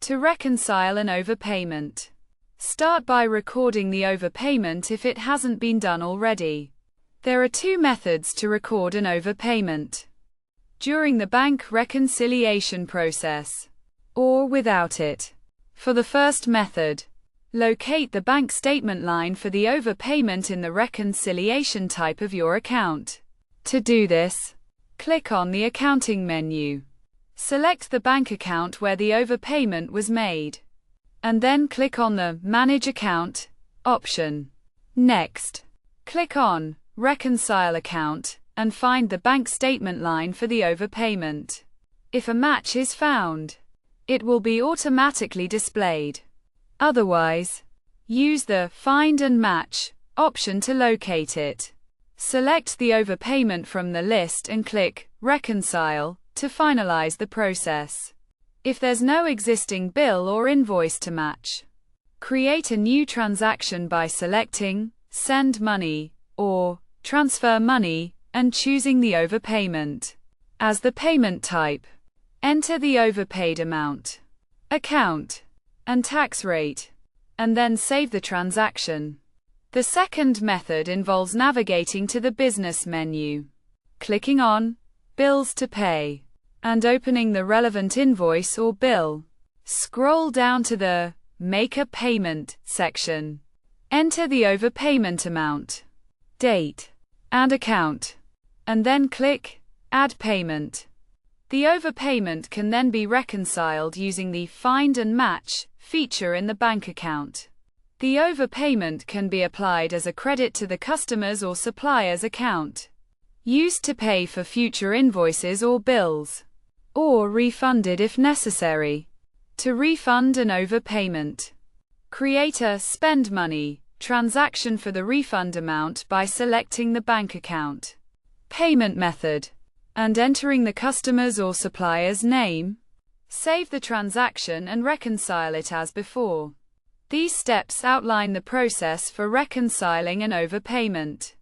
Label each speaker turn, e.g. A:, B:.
A: To reconcile an overpayment, start by recording the overpayment if it hasn't been done already. There are two methods to record an overpayment: during the bank reconciliation process, or without it. For the first method, locate the bank statement line for the overpayment in the reconciliation type of your account. To do this, click on the Accounting menu. Select the bank account where the overpayment was made, and then click on the Manage Account option. Next, click on Reconcile Account and find the bank statement line for the overpayment. If a match is found, it will be automatically displayed. Otherwise, use the Find and Match option to locate it. Select the overpayment from the list and click Reconcile to finalize the process. If there's no existing bill or invoice to match, create a new transaction by selecting Send Money or Transfer Money and choosing the overpayment as the payment type. Enter the overpaid amount, account, and tax rate, and then save the transaction. The second method involves navigating to the business menu, clicking on Bills to Pay, and opening the relevant invoice or bill. Scroll down to the Make a Payment section. Enter the overpayment amount, date, and account, and then click Add Payment. The overpayment can then be reconciled using the Find and Match feature in the bank account. The overpayment can be applied as a credit to the customer's or supplier's account, used to pay for future invoices or bills, or refunded if necessary. To refund an overpayment, create a Spend Money transaction for the refund amount by selecting the bank account, payment method, and entering the customer's or supplier's name. Save the transaction and reconcile it as before. These steps outline the process for reconciling an overpayment.